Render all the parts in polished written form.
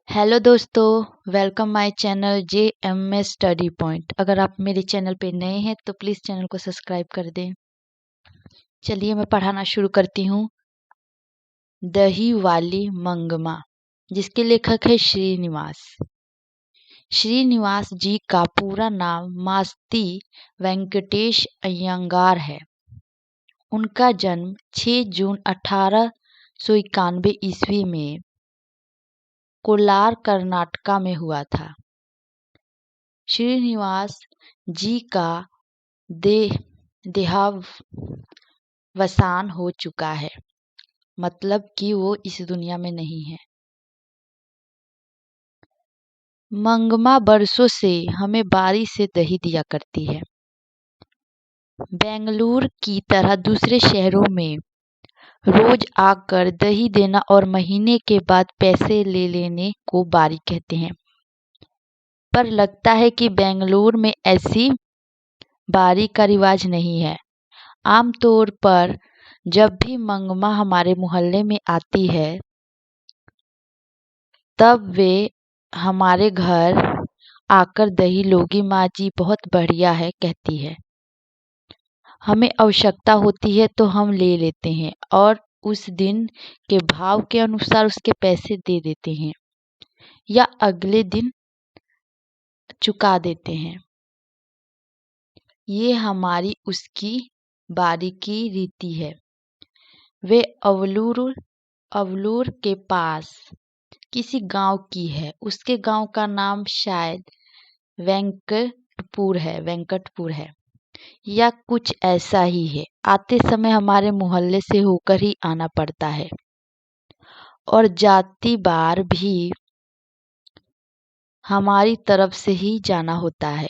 Hello दोस्तों, welcome my channel JMS study point. अगर आप मेरे चैनल पे नए हैं तो प्लीज़ चैनल को सब्सक्राइब कर दें। चलिए मैं पढ़ाना शुरू करती हूँ। दही वाली मंगमा, जिसके लेखक है श्रीनिवास। श्रीनिवास जी का पूरा नाम मास्ती वेंकटेश अयंगार है। उनका जन्म 6 जून 1891 ईस्वी में कोलार कर्नाटका में हुआ था। श्रीनिवास जी का देहावसान हो चुका है, मतलब कि वो इस दुनिया में नहीं है। मंगमा बरसों से हमें बारी से दही दिया करती है। बेंगलुरु की तरह दूसरे शहरों में रोज आकर दही देना और महीने के बाद पैसे ले लेने को बारी कहते हैं। पर लगता है कि बेंगलुरु में ऐसी बारी का रिवाज नहीं है। आमतौर पर जब भी मंगमा हमारे मोहल्ले में आती है तब वे हमारे घर आकर दही लोगी माँ जी बहुत बढ़िया है कहती है। हमें आवश्यकता होती है तो हम ले लेते हैं और उस दिन के भाव के अनुसार उसके पैसे दे देते हैं या अगले दिन चुका देते हैं। ये हमारी उसकी बारी की रीति है। वे अवलूर के पास किसी गांव की है। उसके गांव का नाम शायद वेंकटपुर है या कुछ ऐसा ही है। आते समय हमारे मोहल्ले से होकर ही आना पड़ता है और जाती बार भी हमारी तरफ से ही जाना होता है।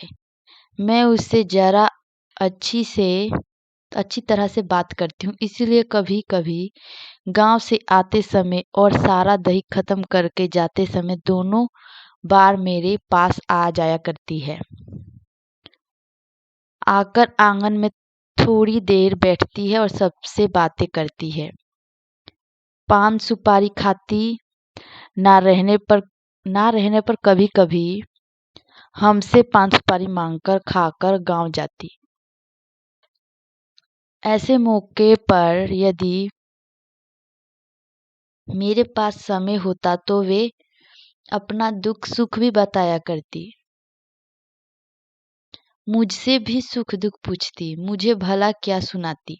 मैं उससे जरा अच्छी तरह से बात करती हूँ, इसलिए कभी कभी गांव से आते समय और सारा दही खत्म करके जाते समय दोनों बार मेरे पास आ जाया करती है। आकर आंगन में थोड़ी देर बैठती है और सबसे बातें करती है। पान सुपारी खाती, ना रहने पर कभी कभी हमसे पान सुपारी मांगकर खाकर गांव जाती। ऐसे मौके पर यदि मेरे पास समय होता तो वे अपना दुख सुख भी बताया करती। मुझसे भी सुख दुख पूछती। मुझे भला क्या सुनाती?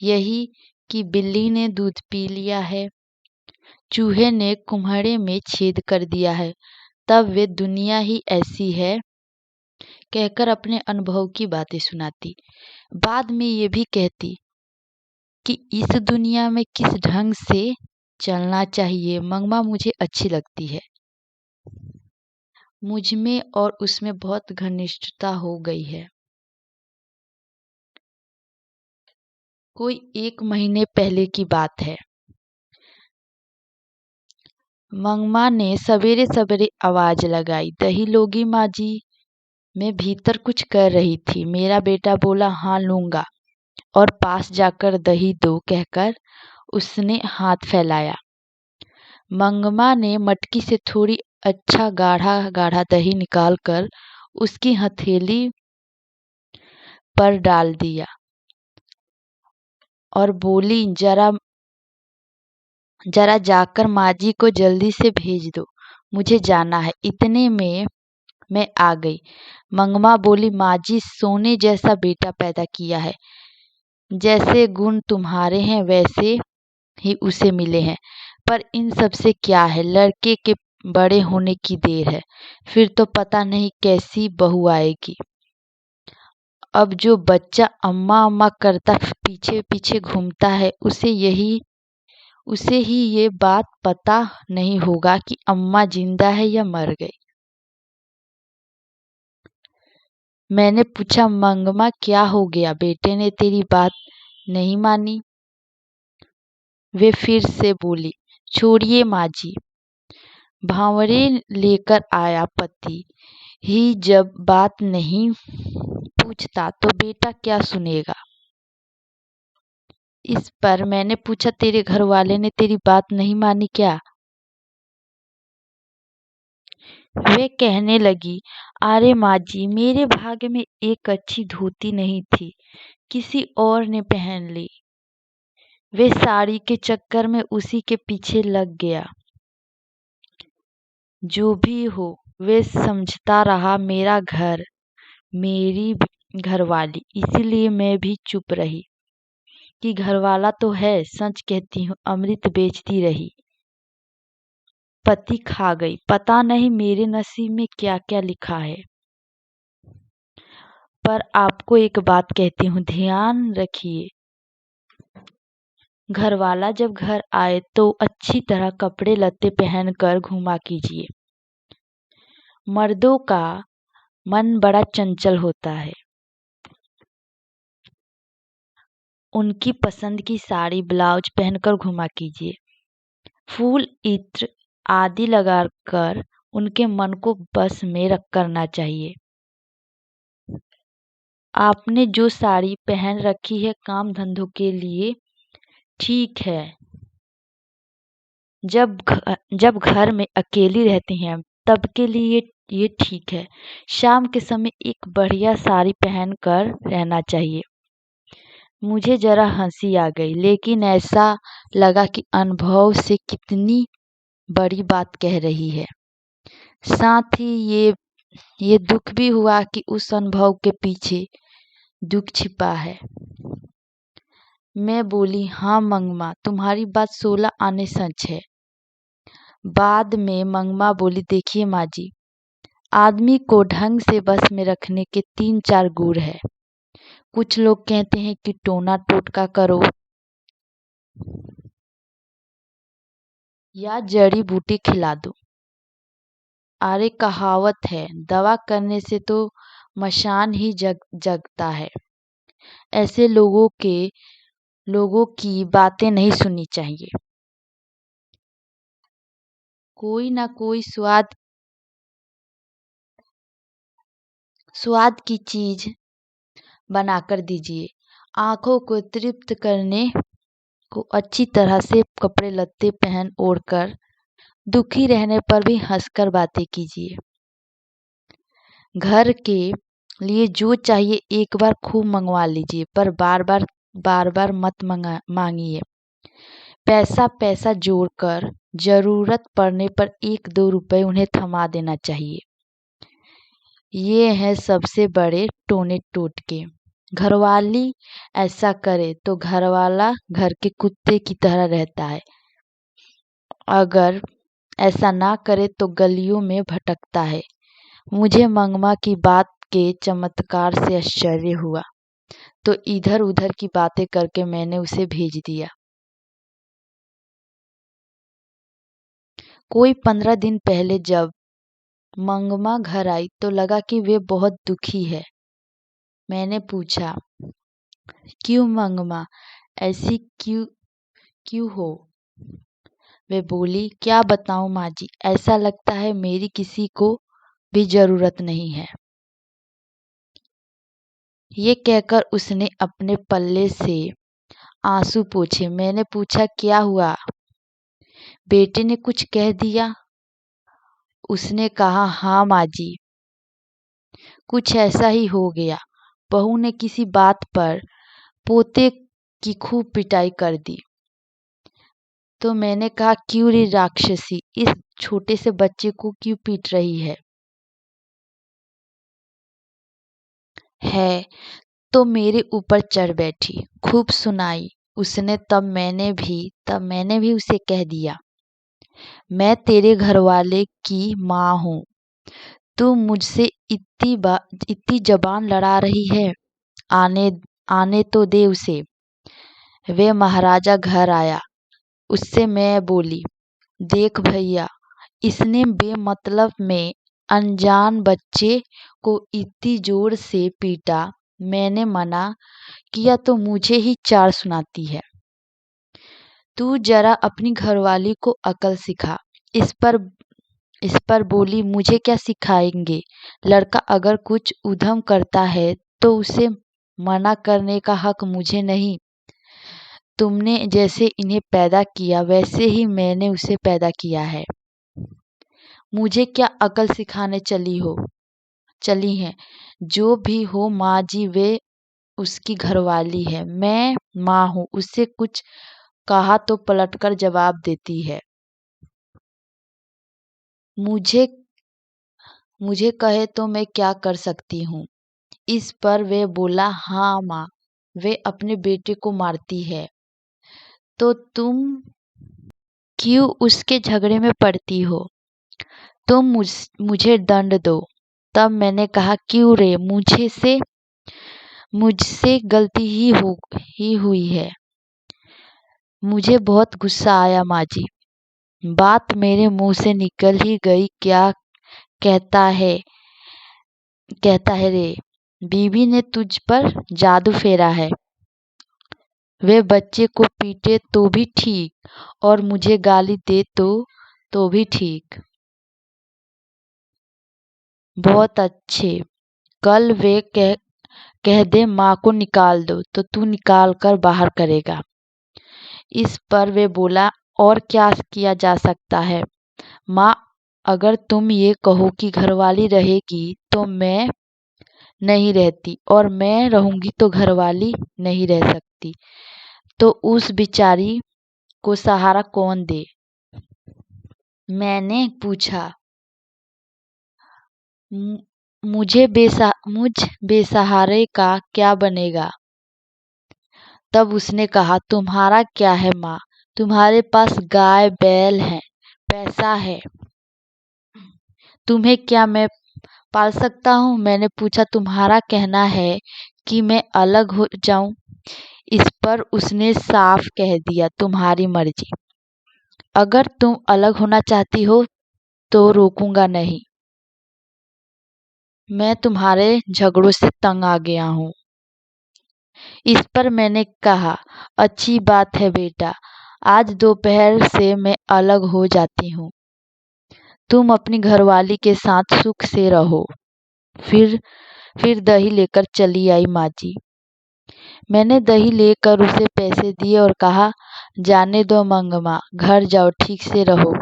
यही कि बिल्ली ने दूध पी लिया है, चूहे ने कुम्हड़े में छेद कर दिया है, तब वे दुनिया ही ऐसी है कहकर अपने अनुभव की बातें सुनाती। बाद में ये भी कहती कि इस दुनिया में किस ढंग से चलना चाहिए। मंगमा मुझे अच्छी लगती है। मुझमें और उसमें बहुत घनिष्ठता हो गई है। कोई 1 महीने पहले की बात है। मंगमा ने सवेरे सवेरे आवाज लगाई, दही लोगी माँ जी? मैं भीतर कुछ कर रही थी। मेरा बेटा बोला, हाँ लूंगा, और पास जाकर दही दो कहकर उसने हाथ फैलाया। मंगमा ने मटकी से थोड़ी अच्छा गाढ़ा गाढ़ा दही निकालकर उसकी हथेली पर डाल दिया और बोली, जरा जाकर माँ जी को जल्दी से भेज दो, मुझे जाना है। इतने में मैं आ गई। मंगमा बोली, माँ जी सोने जैसा बेटा पैदा किया है। जैसे गुण तुम्हारे हैं वैसे ही उसे मिले हैं। पर इन सब से क्या है, लड़के के बड़े होने की देर है, फिर तो पता नहीं कैसी बहू आएगी। अब जो बच्चा अम्मा अम्मा करता पीछे पीछे घूमता है उसे ही ये बात पता नहीं होगा कि अम्मा जिंदा है या मर गई। मैंने पूछा, मंगमा क्या हो गया? बेटे ने तेरी बात नहीं मानी? वे फिर से बोली, छोड़िए माँ जी, भांवरे लेकर आया पति ही जब बात नहीं पूछता तो बेटा क्या सुनेगा। इस पर मैंने पूछा, तेरे घर वाले ने तेरी बात नहीं मानी क्या? वे कहने लगी, अरे माँ जी, मेरे भाग्य में एक अच्छी धोती नहीं थी, किसी और ने पहन ली। वे साड़ी के चक्कर में उसी के पीछे लग गया। जो भी हो, वे समझता रहा मेरा घर, मेरी घरवाली, इसीलिए मैं भी चुप रही कि घरवाला तो है, सच कहती हूँ, अमृत बेचती रही। पति खा गई, पता नहीं मेरे नसीब में क्या क्या लिखा है। पर आपको एक बात कहती हूँ, ध्यान रखिए, घरवाला जब घर आए तो अच्छी तरह कपड़े लत्ते पहनकर घुमा कीजिए। मर्दों का मन बड़ा चंचल होता है। उनकी पसंद की साड़ी ब्लाउज पहनकर घुमा कीजिए। फूल इत्र आदि लगाकर उनके मन को बस में रख करना चाहिए। आपने जो साड़ी पहन रखी है काम धंधों के लिए ठीक है, जब घर में अकेली रहती हैं तब के लिए ये ठीक है। शाम के समय एक बढ़िया साड़ी पहनकर रहना चाहिए। मुझे जरा हंसी आ गई, लेकिन ऐसा लगा कि अनुभव से कितनी बड़ी बात कह रही है। साथ ही ये दुख भी हुआ कि उस अनुभव के पीछे दुख छिपा है। मैं बोली, हाँ मंगमा, तुम्हारी बात 16 आने सच है। बाद में मंगमा बोली, देखिए माँ जी, आदमी को ढंग से बस में रखने के 3-4 गुर है। कुछ लोग कहते हैं कि टोना टोटका करो या जड़ी बूटी खिला दो। अरे कहावत है, दवा करने से तो मशान ही जगता है। ऐसे लोगों की बातें नहीं सुननी चाहिए। कोई ना कोई स्वाद की चीज बनाकर दीजिए। आंखों को तृप्त करने को अच्छी तरह से कपड़े लत्ते पहन ओढ़ कर, दुखी रहने पर भी हंसकर बातें कीजिए। घर के लिए जो चाहिए एक बार खूब मंगवा लीजिए, पर बार बार मत मांगिए। पैसा जोड़कर जरूरत पड़ने पर 1-2 रुपए उन्हें थमा देना चाहिए। ये है सबसे बड़े टोने टोटके। घरवाली ऐसा करे तो घरवाला घर के कुत्ते की तरह रहता है, अगर ऐसा ना करे तो गलियों में भटकता है। मुझे मंगमा की बात के चमत्कार से आश्चर्य हुआ, तो इधर उधर की बातें करके मैंने उसे भेज दिया। कोई 15 दिन पहले जब मंगमा घर आई तो लगा कि वे बहुत दुखी है। मैंने पूछा, क्यों मंगमा, ऐसी क्यों हो? वे बोली, क्या बताऊं माँ जी, ऐसा लगता है मेरी किसी को भी जरूरत नहीं है। ये कहकर उसने अपने पल्ले से आंसू पोंछे। मैंने पूछा, क्या हुआ? बेटे ने कुछ कह दिया? उसने कहा, हाँ माँ जी, कुछ ऐसा ही हो गया। बहू ने किसी बात पर पोते की खूब पिटाई कर दी। तो मैंने कहा, क्यों रे राक्षसी, इस छोटे से बच्चे को क्यों पीट रही है? तो मेरे ऊपर चढ़ बैठी, खूब सुनाई उसने। तब मैंने भी उसे कह दिया, मैं तेरे घरवाले की माँ हूँ, तू मुझसे इतनी जबान लड़ा रही है, आने आने तो दे उसे। वे महाराजा घर आया, उससे मैं बोली, देख भैया, इसने बेमतलब में अनजान बच्चे को इतनी जोर से पीटा। मैंने मना किया तो मुझे ही 4 सुनाती है। तू जरा अपनी घरवाली को अकल सिखा। इस पर बोली, मुझे क्या सिखाएंगे? लड़का अगर कुछ उधम करता है तो उसे मना करने का हक मुझे नहीं। तुमने जैसे इन्हें पैदा किया वैसे ही मैंने उसे पैदा किया है। मुझे क्या अकल सिखाने चली हैं। जो भी हो माँ जी, वे उसकी घरवाली है। मैं माँ हूँ, उससे कुछ कहा तो पलटकर जवाब देती है। मुझे मुझे कहे तो मैं क्या कर सकती हूँ। इस पर वे बोला, हाँ माँ, वे अपने बेटे को मारती है तो तुम क्यों उसके झगड़े में पड़ती हो। तुम मुझे दंड दो। तब मैंने कहा, क्यों रे, मुझसे गलती ही हुई है। मुझे बहुत गुस्सा आया माँ जी। बात मेरे मुंह से निकल ही गई। क्या कहता है रे, बीवी ने तुझ पर जादू फेरा है। वे बच्चे को पीटे तो भी ठीक, और मुझे गाली दे तो भी ठीक। बहुत अच्छे। कल वे कह दे माँ को निकाल दो तो तू निकाल कर बाहर करेगा। इस पर वे बोला, और क्या किया जा सकता है माँ, अगर तुम ये कहो कि घरवाली रहेगी तो मैं नहीं रहती, और मैं रहूंगी तो घरवाली नहीं रह सकती, तो उस बिचारी को सहारा कौन दे। मैंने पूछा, मुझ बेसहारे का क्या बनेगा। तब उसने कहा, तुम्हारा क्या है माँ, तुम्हारे पास गाय बैल है, पैसा है, तुम्हें क्या मैं पाल सकता हूँ। मैंने पूछा, तुम्हारा कहना है कि मैं अलग हो जाऊं। इस पर उसने साफ कह दिया, तुम्हारी मर्जी। अगर तुम अलग होना चाहती हो तो रोकूंगा नहीं। मैं तुम्हारे झगड़ों से तंग आ गया हूँ। इस पर मैंने कहा, अच्छी बात है बेटा, आज दोपहर से मैं अलग हो जाती हूँ। तुम अपनी घरवाली के साथ सुख से रहो। फिर दही लेकर चली आई माँ जी। मैंने दही लेकर उसे पैसे दिए और कहा, जाने दो मंगमा, घर जाओ, ठीक से रहो,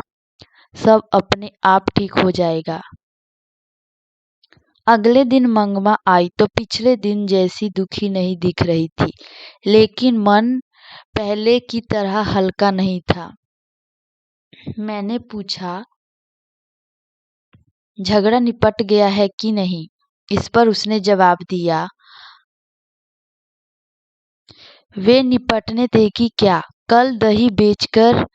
सब अपने आप ठीक हो जाएगा। अगले दिन मंगमा आई तो पिछले दिन जैसी दुखी नहीं दिख रही थी, लेकिन मन पहले की तरह हल्का नहीं था। मैंने पूछा, झगड़ा निपट गया है कि नहीं। इस पर उसने जवाब दिया, वे निपटने देगी क्या। कल दही बेचकर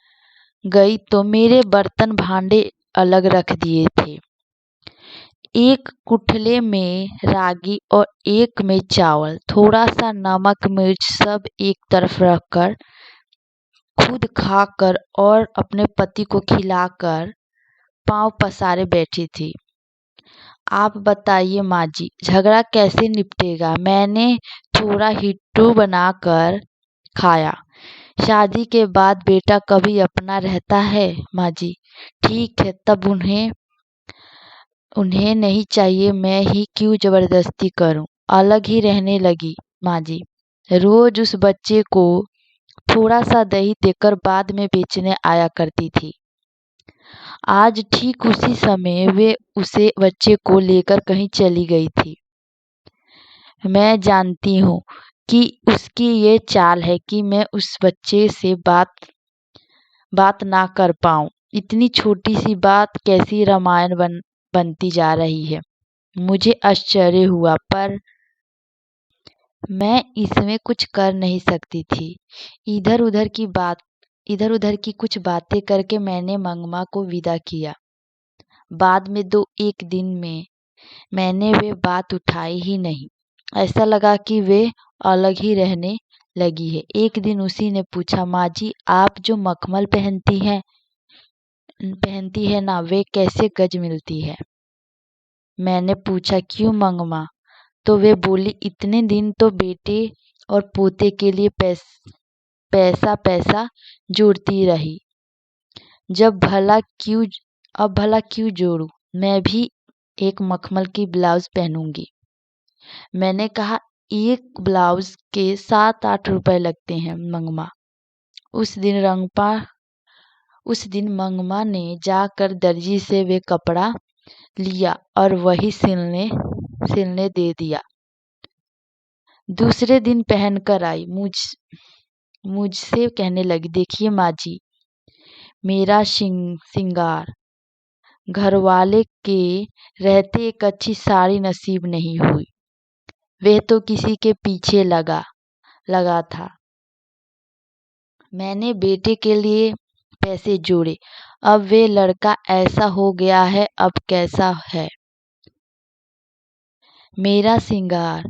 गई तो मेरे बर्तन भांडे अलग रख दिए थे। एक कुठले में रागी और एक में चावल, थोड़ा सा नमक मिर्च सब एक तरफ रखकर खुद खाकर और अपने पति को खिलाकर पांव पसारे बैठी थी। आप बताइए माँ जी, झगड़ा कैसे निपटेगा। मैंने थोड़ा हिट्टू बनाकर खाया। शादी के बाद बेटा कभी अपना रहता है माँ जी। ठीक है, तब उन्हें नहीं चाहिए, मैं ही क्यों जबरदस्ती करूं। अलग ही रहने लगी माँ जी। रोज उस बच्चे को थोड़ा सा दही देकर बाद में बेचने आया करती थी। आज ठीक उसी समय वे उसे बच्चे को लेकर कहीं चली गई थी। मैं जानती हूँ कि उसकी ये चाल है कि मैं उस बच्चे से बात ना कर पाऊं। इतनी छोटी सी बात कैसी रामायण बनती जा रही है। मुझे आश्चर्य हुआ, पर मैं इसमें कुछ कर नहीं सकती थी। इधर उधर की कुछ बातें करके मैंने मंगमा को विदा किया। बाद में 2-1 दिन में मैंने वे बात उठाई ही नहीं। ऐसा लगा कि वे अलग ही रहने लगी है। एक दिन उसी ने पूछा, माँ जी, आप जो मखमल पहनती है ना, वे कैसे गज मिलती है। मैंने पूछा, क्यों मंगमा। तो वे बोली, इतने दिन तो बेटे और पोते के लिए पैसा जोड़ती रही, अब भला क्यों जोड़ूं। मैं भी एक मखमल की ब्लाउज पहनूंगी। मैंने कहा, एक ब्लाउज के 7-8 रुपए लगते हैं मंगमा। उस दिन उस दिन मंगमा ने जाकर दर्जी से वे कपड़ा लिया और वही सिलने दे दिया। दूसरे दिन पहनकर आई। मुझसे कहने लगी, देखिए माँ जी, मेरा सिंगार घरवाले के रहते एक अच्छी साड़ी नसीब नहीं हुई। वह तो किसी के पीछे लगा था। मैंने बेटे के लिए पैसे जोड़े, अब वे लड़का ऐसा हो गया है, अब कैसा है मेरा सिंगार।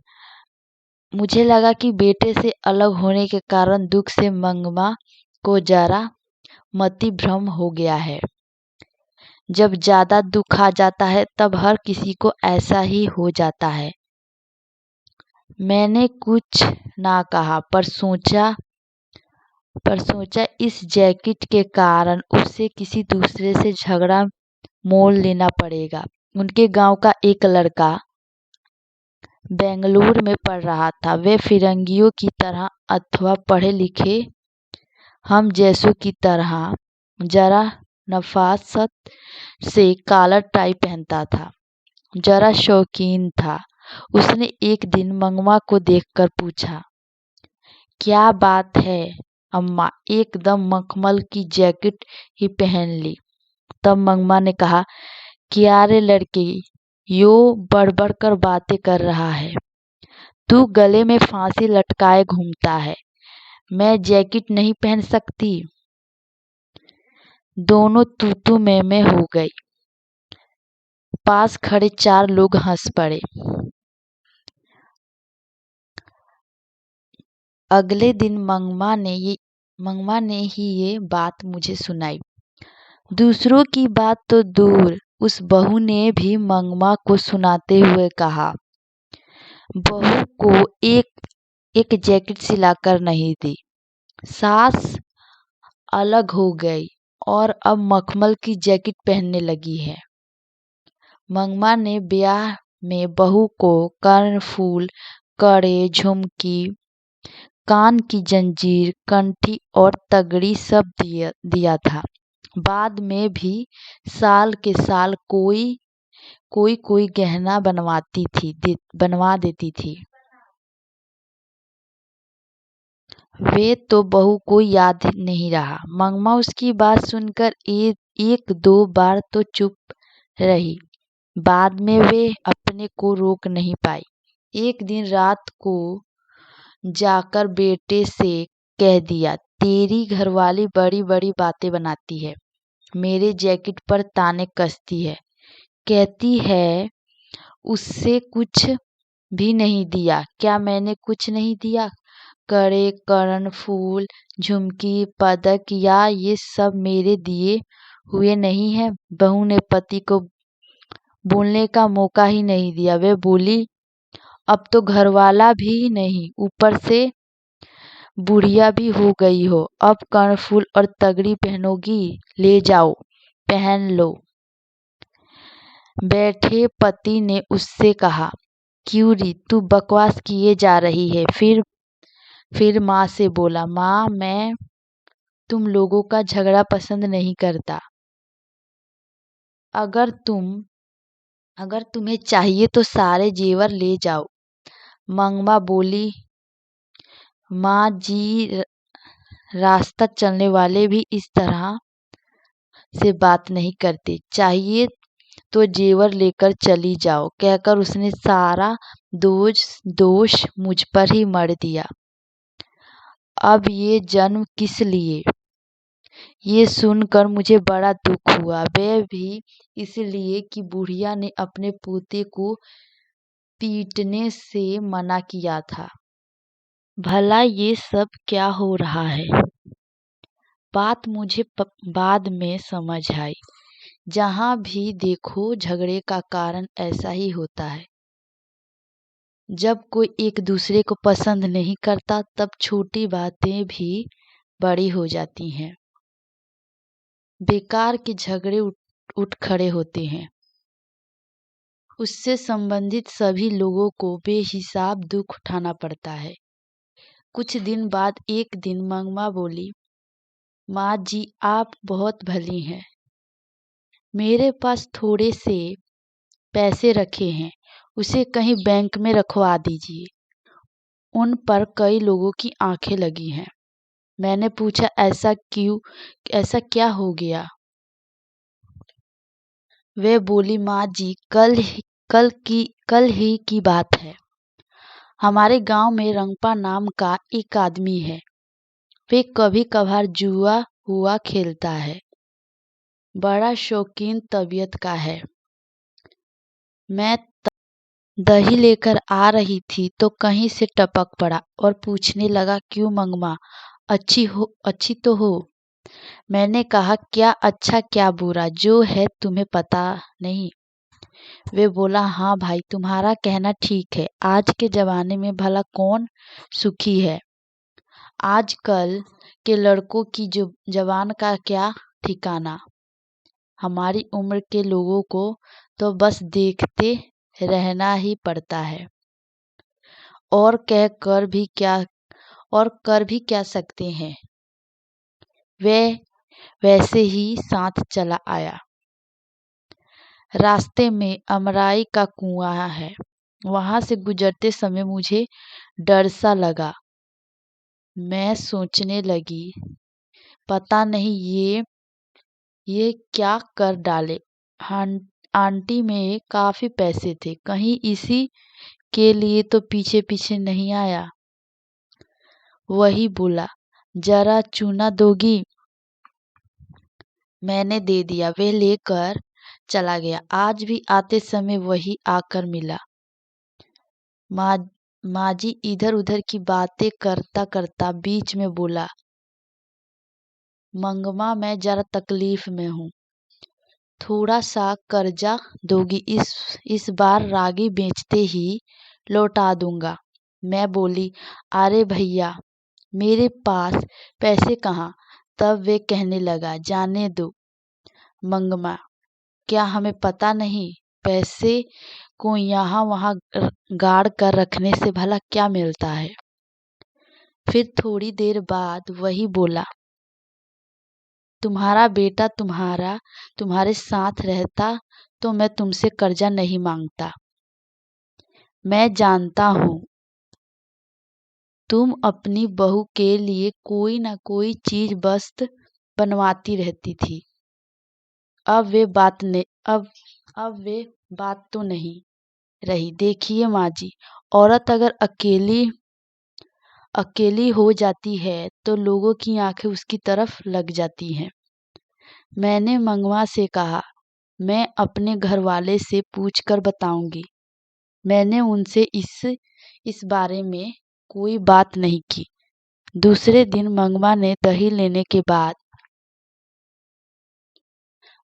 मुझे लगा कि बेटे से अलग होने के कारण दुख से मंगमा को जरा मति भ्रम हो गया है। जब ज्यादा दुख आ जाता है तब हर किसी को ऐसा ही हो जाता है। मैंने कुछ ना कहा, पर सोचा इस जैकेट के कारण उसे किसी दूसरे से झगड़ा मोल लेना पड़ेगा। उनके गांव का एक लड़का बेंगलुरु में पढ़ रहा था। वे फिरंगियों की तरह अथवा पढ़े लिखे हम जैसों की तरह जरा नफासत से कॉलर टाई पहनता था, जरा शौकीन था। उसने एक दिन मंगमा को देखकर पूछा, क्या बात है अम्मा, एकदम मखमल की जैकेट ही पहन ली। तब मंगमा ने कहा, क्या रे लड़के, यो बढ़ बढ़ कर बातें कर रहा है। तू गले में फांसी लटकाए घूमता है, मैं जैकेट नहीं पहन सकती। दोनों तू मैं हो गई। पास खड़े 4 लोग हंस पड़े। अगले दिन मंगमा ने ही ये बात मुझे सुनाई। दूसरों की बात तो दूर, उस बहू ने भी मंगमा को सुनाते हुए कहा, बहू को एक जैकेट सिलाकर नहीं दी। सास अलग हो गई और अब मखमल की जैकेट पहनने लगी है। मंगमा ने ब्याह में बहू को कर्णफूल, कड़े, झुमकी, कान की जंजीर, कंठी और तगड़ी सब दिया था। बाद में भी साल के साल कोई गहना बनवा देती थी। वे तो बहू को याद नहीं रहा। मंगमा उसकी बात सुनकर एक दो बार तो चुप रही। बाद में वे अपने को रोक नहीं पाई। एक दिन रात को जाकर बेटे से कह दिया, तेरी घरवाली बड़ी बड़ी बातें बनाती है, मेरे जैकेट पर ताने कसती है, कहती है उससे कुछ भी नहीं दिया। क्या मैंने कुछ नहीं दिया? कड़े, कर्णफूल, झुमकी, पदक या ये सब मेरे दिए हुए नहीं है? बहू ने पति को बोलने का मौका ही नहीं दिया। वे बोली, अब तो घरवाला भी नहीं, ऊपर से बुढ़िया भी हो गई हो, अब कर्णफूल और तगड़ी पहनोगी? ले जाओ, पहन लो। बैठे पति ने उससे कहा, क्यों री, तू बकवास किए जा रही है। फिर माँ से बोला, माँ, मैं तुम लोगों का झगड़ा पसंद नहीं करता। अगर तुम्हें चाहिए तो सारे जेवर ले जाओ। मंगमा बोली, माँ जी, रास्ता चलने वाले भी इस तरह से बात नहीं करते, चाहिए तो जेवर लेकर चली जाओ, कहकर उसने सारा दोष मुझ पर ही मढ़ दिया। अब ये जन्म किस लिए? ये सुनकर मुझे बड़ा दुख हुआ। वह भी इसलिए कि बुढ़िया ने अपने पोते को पीटने से मना किया था। भला ये सब क्या हो रहा है? बात मुझे बाद में समझ आई। जहाँ भी देखो झगड़े का कारण ऐसा ही होता है। जब कोई एक दूसरे को पसंद नहीं करता तब छोटी बातें भी बड़ी हो जाती हैं। बेकार के झगड़े उठ खड़े होते हैं। उससे संबंधित सभी लोगों को बेहिसाब दुख उठाना पड़ता है। कुछ दिन बाद एक दिन मंगमा बोली, माँ जी आप बहुत भली हैं। मेरे पास थोड़े से पैसे रखे हैं, उसे कहीं बैंक में रखवा दीजिए। उन पर कई लोगों की आंखें लगी हैं। मैंने पूछा ऐसा क्यों, ऐसा क्या हो गया? वे बोली माँ जी कल ही की बात है। हमारे गांव में रंगपा नाम का एक आदमी है। वे कभी कभार जुआ हुआ खेलता है। बड़ा शौकीन तबीयत का है। मैं दही लेकर आ रही थी तो कहीं से टपक पड़ा और पूछने लगा क्यों मंगमा, अच्छी तो हो? मैंने कहा क्या अच्छा क्या बुरा, जो है तुम्हें पता नहीं। वे बोला हाँ भाई तुम्हारा कहना ठीक है। आज के जमाने में भला कौन सुखी है? आजकल के लड़कों की जो जवान का क्या ठिकाना। हमारी उम्र के लोगों को तो बस देखते रहना ही पड़ता है। और कर भी क्या सकते हैं। वे वैसे ही साथ चला आया। रास्ते में अमराई का कुआं है। वहां से गुजरते समय मुझे डर सा लगा। मैं सोचने लगी पता नहीं ये क्या कर डाले। आंटी में काफी पैसे थे, कहीं इसी के लिए तो पीछे पीछे नहीं आया। वही बोला जरा चूना दोगी? मैंने दे दिया। वे लेकर चला गया। आज भी आते समय वही आकर मिला। माँ माँ जी इधर उधर की बातें करता करता बीच में बोला मंगमा मैं जरा तकलीफ में हूँ, थोड़ा सा कर्जा दोगी? इस बार रागी बेचते ही लौटा दूंगा। मैं बोली अरे भैया मेरे पास पैसे कहाँ? तब वे कहने लगा जाने दो मंगमा, क्या हमें पता नहीं? पैसे को यहाँ वहाँ गाड़ कर रखने से भला क्या मिलता है? फिर थोड़ी देर बाद वही बोला तुम्हारा बेटा तुम्हारे साथ रहता तो मैं तुमसे कर्जा नहीं मांगता। मैं जानता हूँ तुम अपनी बहू के लिए कोई ना कोई चीज वस्तु बनवाती रहती थी। अब वे बात ने अब वे बात तो नहीं रही। देखिए माँ जी, औरत अगर अकेली हो जाती है तो लोगों की आंखें उसकी तरफ लग जाती हैं। मैंने मंगवा से कहा मैं अपने घर वाले से पूछकर बताऊंगी। मैंने उनसे इस बारे में कोई बात नहीं की। दूसरे दिन मंगवा ने दही लेने के बाद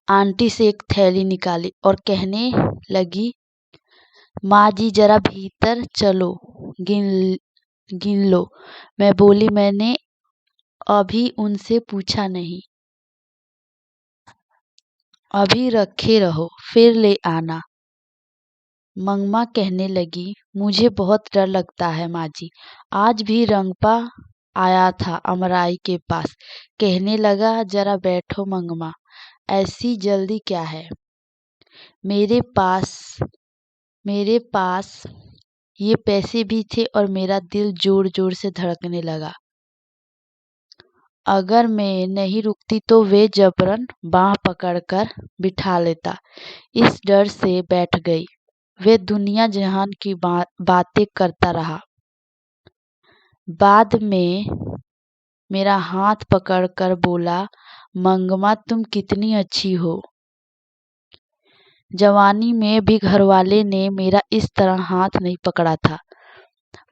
आंटी से एक थैली निकाली और कहने लगी माँ जी जरा भीतर चलो, गिन लो। मैं बोली मैंने अभी उनसे पूछा नहीं, अभी रखे रहो फिर ले आना। मंगमा कहने लगी मुझे बहुत डर लगता है माँ जी। आज भी रंगपा आया था अमराई के पास। कहने लगा जरा बैठो मंगमा, ऐसी जल्दी क्या है? मेरे पास ये पैसे भी थे और मेरा दिल जोर जोर से धड़कने लगा। अगर मैं नहीं रुकती तो वे जबरन बांह पकड़कर बिठा लेता। इस डर से बैठ गई। वे दुनिया जहान की बातें करता रहा। बाद में मेरा हाथ पकड़कर बोला मंगमा तुम कितनी अच्छी हो। जवानी में भी घरवाले ने मेरा इस तरह हाथ नहीं पकड़ा था।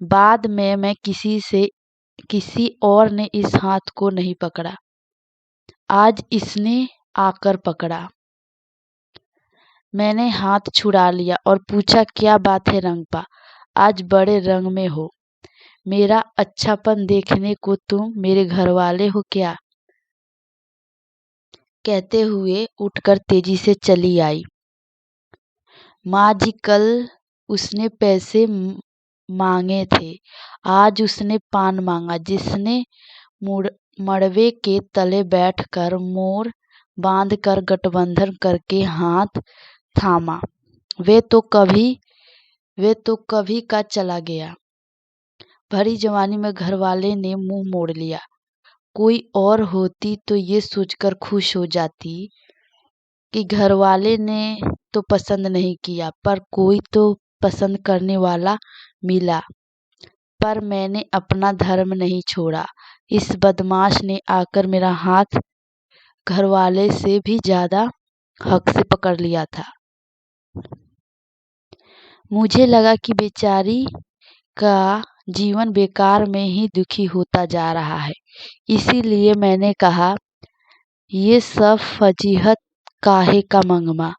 बाद में मैं किसी और ने इस हाथ को नहीं पकड़ा। आज इसने आकर पकड़ा। मैंने हाथ छुड़ा लिया और पूछा क्या बात है रंगपा, आज बड़े रंग में हो। मेरा अच्छापन देखने को तुम मेरे घर वाले हो क्या? कहते हुए उठकर तेजी से चली आई। माँ जी कल उसने पैसे मांगे थे, आज उसने पान मांगा। जिसने मड़वे के तले बैठकर मोर बांधकर गठबंधन करके हाथ थामा। वे तो कभी का चला गया। भरी जवानी में घरवाले ने मुंह मोड़ लिया। कोई और होती तो ये सोचकर खुश हो जाती कि घरवाले ने तो पसंद नहीं किया, पर कोई तो पसंद करने वाला मिला। पर मैंने अपना धर्म नहीं छोड़ा। इस बदमाश ने आकर मेरा हाथ घरवाले से भी ज्यादा हक से पकड़ लिया था। मुझे लगा कि बेचारी का जीवन बेकार में ही दुखी होता जा रहा है। इसीलिए मैंने कहा, ये सब फजीहत काहे का मंगमा।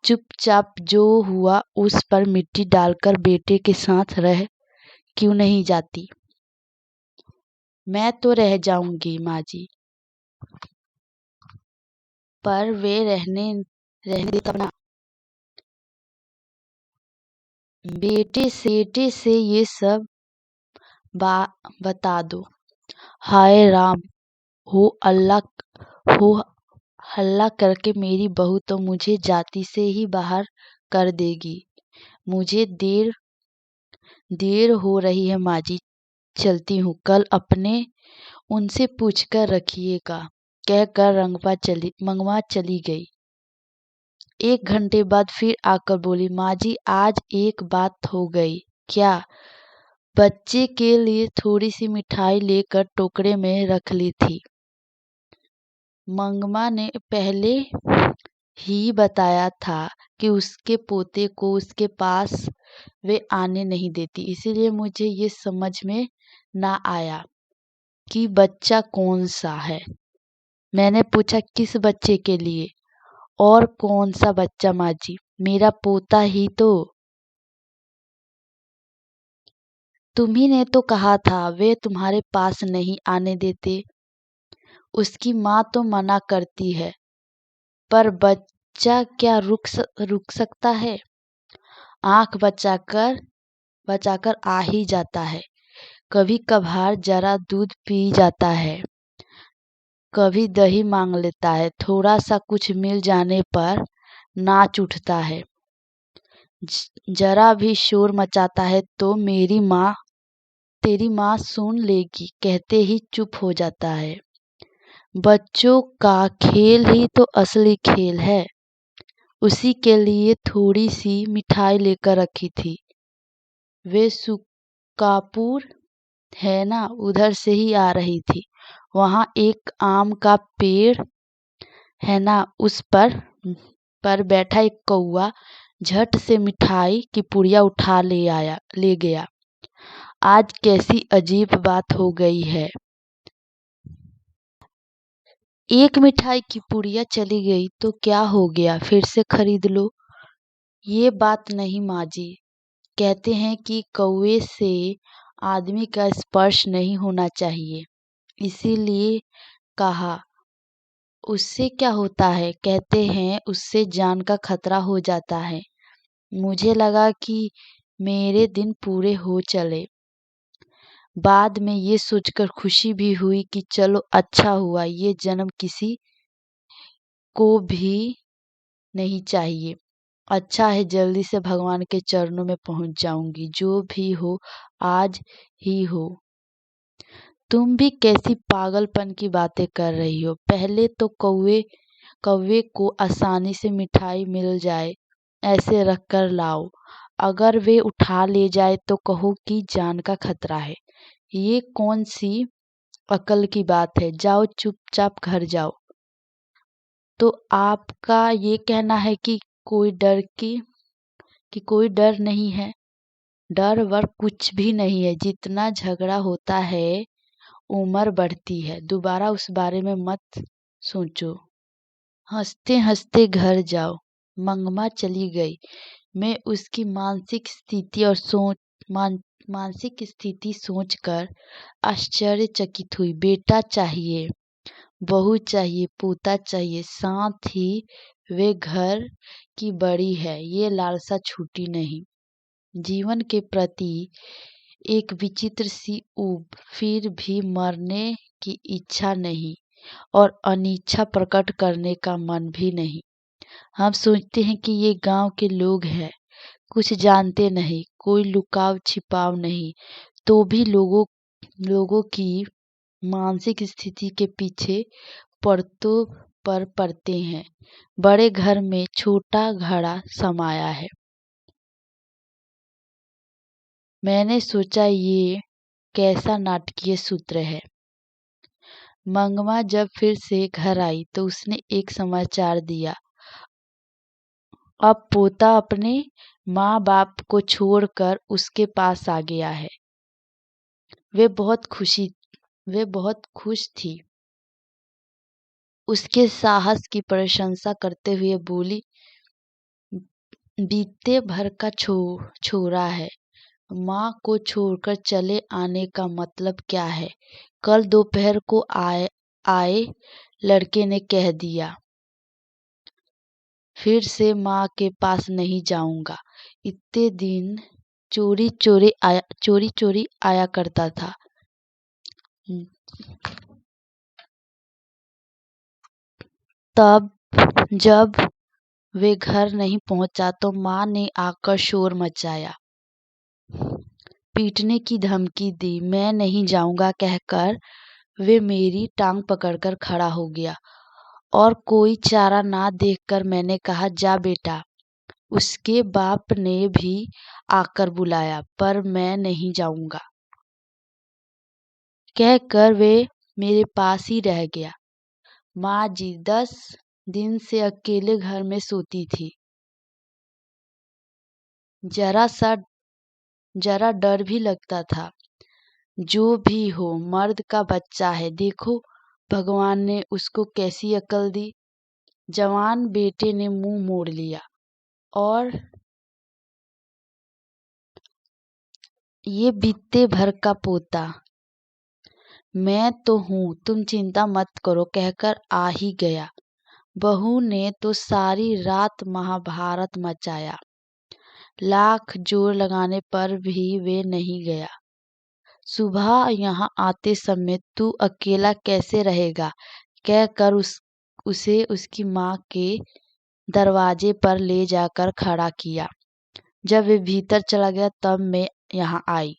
चुपचाप जो हुआ उस पर मिट्टी डालकर बेटे के साथ रह क्यों नहीं जाती। मैं तो रह जाऊंगी माँ जी, पर वे रहने दे तब ना। बेटे से ये सब बता दो। हाय राम, हो हल्ला करके मेरी बहू तो मुझे जाति से ही बाहर कर देगी। मुझे देर हो रही है माँ जी, चलती हूँ। कल अपने उनसे पूछकर रखिएगा, कहकर मंगवा चली गई। 1 घंटे बाद फिर आकर बोली, माँ जी आज एक बात हो गई। क्या? बच्चे के लिए थोड़ी सी मिठाई लेकर टोकरे में रख ली थी। मंगमा ने पहले ही बताया था कि उसके पोते को उसके पास वे आने नहीं देती, इसीलिए मुझे ये समझ में ना आया कि बच्चा कौन सा है। मैंने पूछा, किस बच्चे के लिए? और कौन सा बच्चा माँ जी, मेरा पोता ही तो। तुम्ही ने तो कहा था वे तुम्हारे पास नहीं आने देते। उसकी माँ तो मना करती है, पर बच्चा क्या रुक सकता है। आंख बचाकर आ ही जाता है। कभी कभार जरा दूध पी जाता है, कभी दही मांग लेता है। थोड़ा सा कुछ मिल जाने पर नाच उठता है। जरा भी शोर मचाता है तो तेरी माँ सुन लेगी कहते ही चुप हो जाता है। बच्चों का खेल ही तो असली खेल है। उसी के लिए थोड़ी सी मिठाई लेकर रखी थी। वे सुकापुर है ना, उधर से ही आ रही थी। वहाँ एक आम का पेड़ है ना, उस पर बैठा एक कौआ झट से मिठाई की पुड़िया उठा ले गया। आज कैसी अजीब बात हो गई है। एक मिठाई की पुड़िया चली गई तो क्या हो गया, फिर से खरीद लो। ये बात नहीं माँ जी, कहते हैं कि कौवे से आदमी का स्पर्श नहीं होना चाहिए, इसीलिए कहा। उससे क्या होता है? कहते हैं उससे जान का खतरा हो जाता है। मुझे लगा कि मेरे दिन पूरे हो चले। बाद में ये सोचकर खुशी भी हुई कि चलो अच्छा हुआ, ये जन्म किसी को भी नहीं चाहिए। अच्छा है जल्दी से भगवान के चरणों में पहुंच जाऊंगी। जो भी हो आज ही हो। तुम भी कैसी पागलपन की बातें कर रही हो। पहले तो कौवे को आसानी से मिठाई मिल जाए ऐसे रख कर लाओ। अगर वे उठा ले जाए तो कहो कि जान का खतरा है। ये कौन सी अकल की बात है। जाओ चुपचाप घर जाओ। तो आपका ये कहना है कि कोई डर नहीं है। डर वर कुछ भी नहीं है। जितना झगड़ा होता है उम्र बढ़ती है। दोबारा उस बारे में मत सोचो। हंसते हंसते घर जाओ। मंगमा चली गई। मैं उसकी मानसिक स्थिति सोचकर आश्चर्यचकित हुई। बेटा चाहिए, बहू चाहिए, पोता चाहिए, साथ ही वे घर की बड़ी है, ये लालसा छूटी नहीं। जीवन के प्रति एक विचित्र सी ऊब, फिर भी मरने की इच्छा नहीं और अनिच्छा प्रकट करने का मन भी नहीं। हम सोचते हैं कि ये गांव के लोग हैं, कुछ जानते नहीं, कोई लुकाव छिपाव नहीं, तो भी लोगों की मानसिक स्थिति के पीछे परतों पर पड़ते हैं। बड़े घर में छोटा घड़ा समाया है। मैंने सोचा ये कैसा नाटकीय सूत्र है। मंगमा जब फिर से घर आई तो उसने एक समाचार दिया। अब पोता अपने माँ बाप को छोड़कर उसके पास आ गया है। वे बहुत खुश थी। उसके साहस की प्रशंसा करते हुए बोली, बीते भर का छोरा है। माँ को छोड़कर चले आने का मतलब क्या है? कल दोपहर को आए लड़के ने कह दिया, फिर से माँ के पास नहीं जाऊंगा। इतने दिन चोरी चोरी आया करता था। तब जब वे घर नहीं पहुंचा तो माँ ने आकर शोर मचाया, पीटने की धमकी दी। मैं नहीं जाऊंगा कहकर वे मेरी टांग पकड़कर खड़ा हो गया और कोई चारा ना देखकर मैंने कहा, जा बेटा। उसके बाप ने भी आकर बुलाया, पर मैं नहीं जाऊंगा कहकर वे मेरे पास ही रह गया। माँ जी 10 दिन से अकेले घर में सोती थी। जरा डर भी लगता था। जो भी हो, मर्द का बच्चा है, देखो भगवान ने उसको कैसी अकल दी। जवान बेटे ने मुंह मोड़ लिया और ये बीते भर का पोता, मैं तो हूँ, तुम चिंता मत करो कहकर आ ही गया। बहू ने तो सारी रात महाभारत मचाया। लाख जोर लगाने पर भी वे नहीं गया। सुबह यहाँ आते समय तू अकेला कैसे रहेगा कहकर उसे उसकी माँ के दरवाजे पर ले जाकर खड़ा किया। जब वे भीतर चला गया तब मैं यहाँ आई।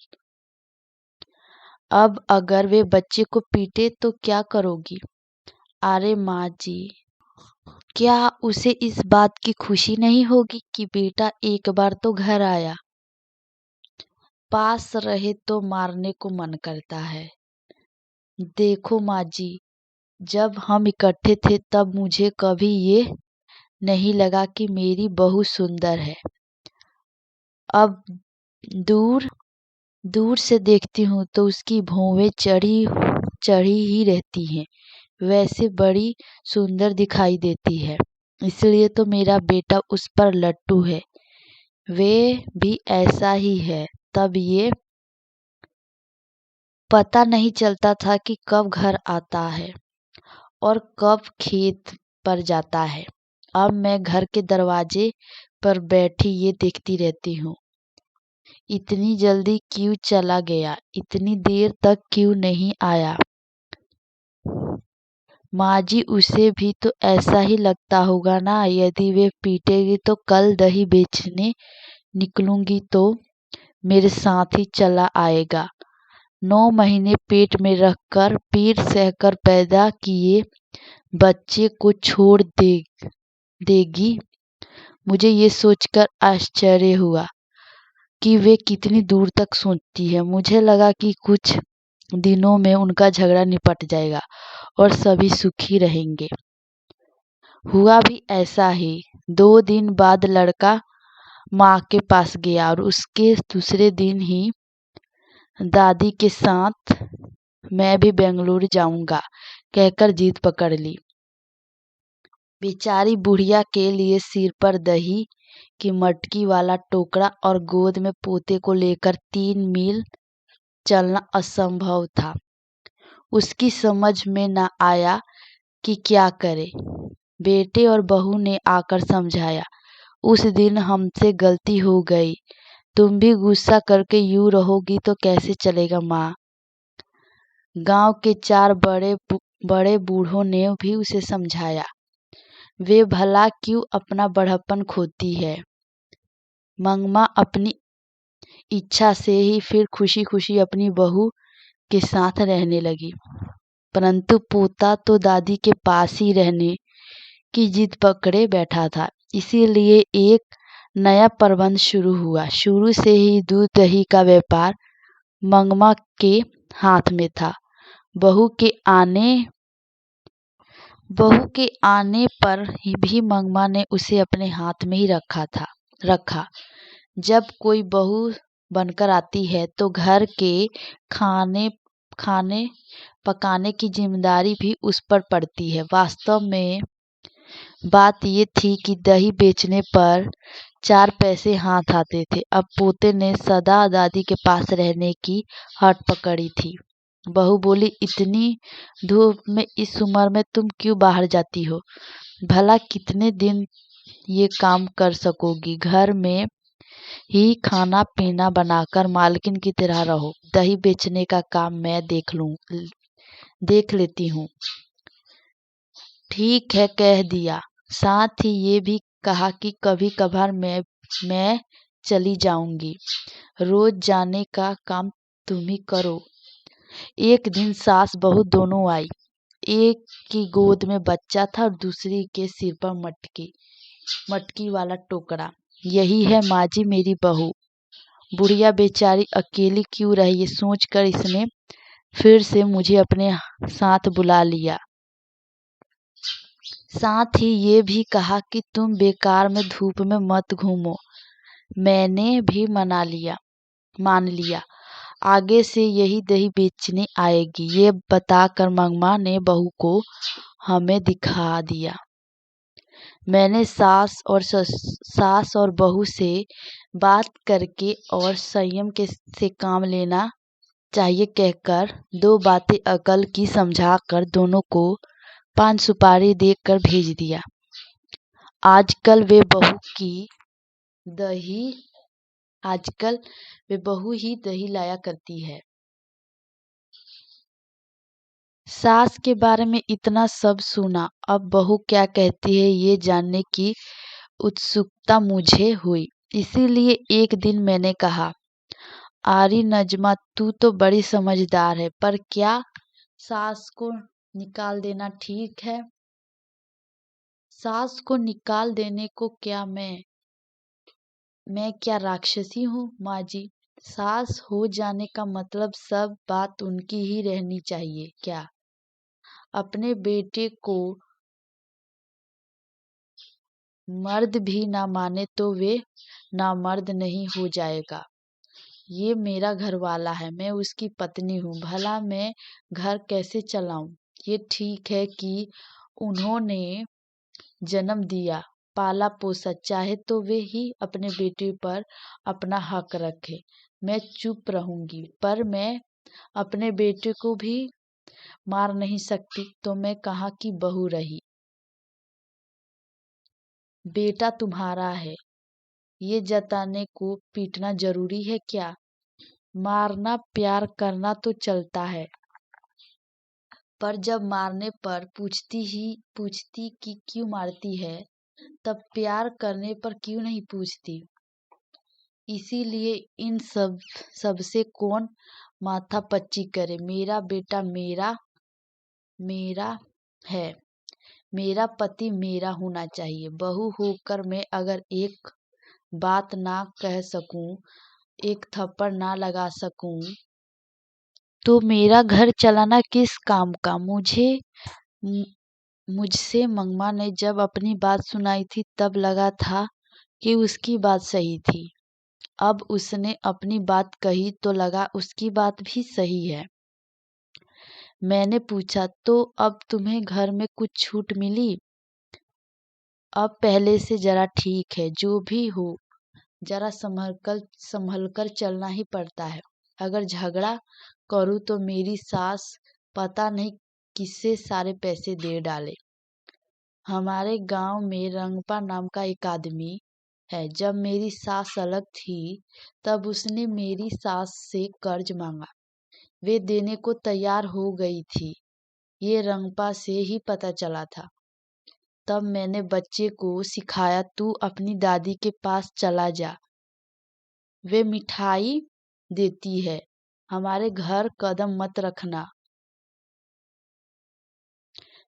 अब अगर वे बच्चे को पीटे तो क्या करोगी? अरे माँ जी, क्या उसे इस बात की खुशी नहीं होगी कि बेटा एक बार तो घर आया? पास रहे तो मारने को मन करता है। देखो माँ जी, जब हम इकट्ठे थे तब मुझे कभी ये नहीं लगा कि मेरी बहू सुंदर है। अब दूर से देखती हूँ तो उसकी भौवें चढ़ी ही रहती हैं। वैसे बड़ी सुंदर दिखाई देती है, इसलिए तो मेरा बेटा उस पर लट्टू है। वे भी ऐसा ही है। तब ये पता नहीं चलता था कि कब घर आता है और कब खेत पर जाता है। अब मैं घर के दरवाजे पर बैठी ये देखती रहती हूँ, इतनी जल्दी क्यों चला गया, इतनी देर तक क्यों नहीं आया। माँ जी, उसे भी तो ऐसा ही लगता होगा ना। यदि वे पीटेगी तो कल दही बेचने निकलूंगी तो मेरे साथ ही चला आएगा। 9 महीने पेट में रखकर पीर सहकर पैदा किए बच्चे को छोड़ देगी। मुझे ये सोचकर आश्चर्य हुआ कि वे कितनी दूर तक सोचती है। मुझे लगा कि कुछ दिनों में उनका झगड़ा निपट जाएगा और सभी सुखी रहेंगे। हुआ भी ऐसा ही। 2 दिन बाद लड़का माँ के पास गया और उसके दूसरे दिन ही दादी के साथ मैं भी बेंगलुरु जाऊंगा कहकर जिद पकड़ ली। बेचारी बुढ़िया के लिए सिर पर दही की मटकी वाला टोकरा और गोद में पोते को लेकर 3 मील चलना असंभव था। उसकी समझ में न आया कि क्या करे। बेटे और बहू ने आकर समझाया, उस दिन हमसे गलती हो गई। तुम भी गुस्सा करके यूं रहोगी तो कैसे चलेगा माँ। गांव के चार बड़े बूढ़ों ने भी उसे समझाया, वे भला क्यों अपना बड़प्पन खोती है। मंगमा अपनी इच्छा से ही फिर खुशी खुशी अपनी बहू के साथ रहने लगी, परंतु पोता तो दादी के पास ही रहने की जिद पकड़े बैठा था। इसीलिए एक नया प्रबंध शुरू हुआ। शुरू से ही दूध दही का व्यापार मंगमा के हाथ में था। बहू के आने पर भी मंगमा ने उसे अपने हाथ में ही रखा। जब कोई बहू बनकर आती है तो घर के खाने पकाने की जिम्मेदारी भी उस पर पड़ती है। वास्तव में बात ये थी कि दही बेचने पर 4 पैसे हाथ आते थे। अब पोते ने सदा दादी के पास रहने की हट पकड़ी थी। बहू बोली, इतनी धूप में इस उम्र में तुम क्यों बाहर जाती हो? भला कितने दिन ये काम कर सकोगी? घर में ही खाना पीना बनाकर मालकिन की तरह रहो। दही बेचने का काम मैं देख लेती हूँ। ठीक है, कह दिया। साथ ही ये भी कहा कि कभी कभार मैं चली जाऊंगी। रोज जाने का काम तुम ही करो। एक दिन सास बहू दोनों आई। एक की गोद में बच्चा था और दूसरी के सिर पर मटकी वाला टोकरा। यही है माँ जी मेरी बहू। बुढ़िया बेचारी अकेली क्यों रही, ये सोचकर इसने फिर से मुझे अपने साथ बुला लिया। साथ ही ये भी कहा कि तुम बेकार में धूप में मत घूमो। मैंने भी मान लिया। आगे से यही दही बेचने आएगी, ये बताकर मंगमा ने बहू को हमें दिखा दिया। मैंने सास और बहू से बात करके और संयम से काम लेना चाहिए कहकर 2 बातें अकल की समझाकर दोनों को पान सुपारी देकर भेज दिया। आजकल वे बहू ही दही लाया करती है। सास के बारे में इतना सब सुना। अब बहू क्या कहती है ये जानने की उत्सुकता मुझे हुई। इसीलिए एक दिन मैंने कहा, आरी नजमा, तू तो बड़ी समझदार है, पर क्या सास को निकाल देना ठीक है? सास को निकाल देने को क्या मैं क्या राक्षसी हूँ माँ जी? सास हो जाने का मतलब सब बात उनकी ही रहनी चाहिए क्या? अपने बेटे को मर्द भी ना माने तो वे नामर्द नहीं हो जाएगा। ये मेरा घर वाला है, मैं उसकी पत्नी हूँ। भला मैं घर कैसे चलाऊं? ये ठीक है कि उन्होंने जन्म दिया, पाला पोसा, चाहे तो वे ही अपने बेटे पर अपना हक रखे। मैं चुप रहूंगी, पर मैं अपने बेटे को भी मार नहीं सकती, तो मैं कहाँ की बहू रही? बेटा तुम्हारा है, ये जताने को पीटना जरूरी है क्या? मारना प्यार करना तो चलता है, पर जब मारने पर पूछती कि क्यों मारती है, तब प्यार करने पर क्यों नहीं पूछती? इसीलिए इन सबसे कौन माथा पच्ची करे? मेरा बेटा मेरा है, मेरा पति मेरा होना चाहिए। बहू होकर मैं अगर एक बात ना कह सकूं, एक थप्पड़ ना लगा सकूं, तो मेरा घर चलाना किस काम का? मुझसे मंगमा ने जब अपनी बात सुनाई थी तब लगा था कि उसकी बात सही थी। अब उसने अपनी बात कही तो लगा उसकी बात भी सही है। मैंने पूछा, तो अब तुम्हें घर में कुछ छूट मिली? अब पहले से जरा ठीक है। जो भी हो, जरा संभल कर चलना ही पड़ता है। अगर झगड़ा करूं तो मेरी सास पता नहीं किससे सारे पैसे दे डाले। हमारे गांव में रंगपा नाम का एक आदमी है। जब मेरी सास अलग थी तब उसने मेरी सास से कर्ज मांगा। वे देने को तैयार हो गई थी। ये रंगपा से ही पता चला था। तब मैंने बच्चे को सिखाया, तू अपनी दादी के पास चला जा, वे मिठाई देती है, हमारे घर कदम मत रखना।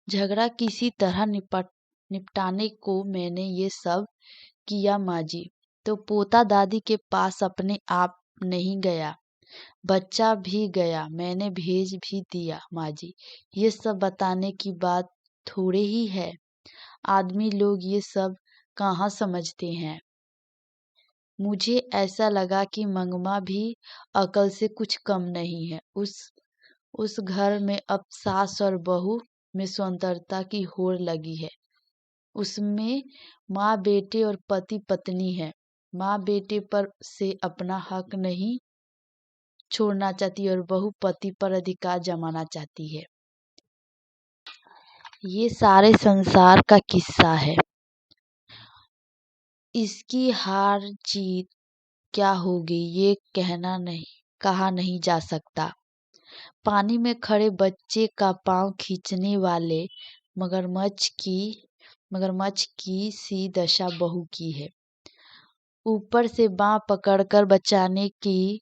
झगड़ा किसी तरह निपटाने को मैंने ये सब किया माँ जी। तो पोता दादी के पास अपने आप नहीं गया, बच्चा भी गया, मैंने भेज भी दिया माँ जी। ये सब बताने की बात थोड़े ही है, आदमी लोग ये सब कहाँ समझते हैं। मुझे ऐसा लगा कि मंगमा भी अकल से कुछ कम नहीं है। उस घर में अब सास और बहू में स्वतंत्रता की होड़ लगी है। उसमें माँ बेटे और पति पत्नी है। माँ बेटे पर से अपना हक नहीं छोड़ना चाहती और बहू पति पर अधिकार जमाना चाहती है। ये सारे संसार का किस्सा है। इसकी हार जीत क्या होगी ये कहा नहीं जा सकता। पानी में खड़े बच्चे का पांव खींचने वाले मगरमच्छ की सी दशा बहू की है। ऊपर से बाँह पकड़कर बचाने की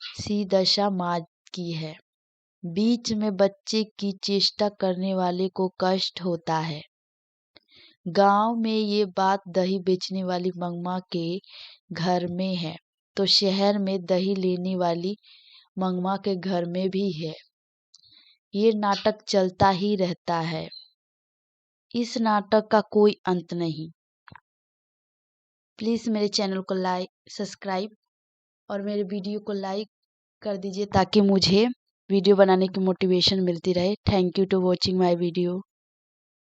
सी दशा माँ की है। बीच में बच्चे की चेष्टा करने वाले को कष्ट होता है। गांव में ये बात दही बेचने वाली मंगमा के घर में है, तो शहर में दही लेने वाली मंगमा के घर में भी है। ये नाटक चलता ही रहता है। इस नाटक का कोई अंत नहीं। प्लीज़ मेरे चैनल को सब्सक्राइब और मेरे वीडियो को लाइक कर दीजिए ताकि मुझे वीडियो बनाने की मोटिवेशन मिलती रहे। Thank you to watching my video.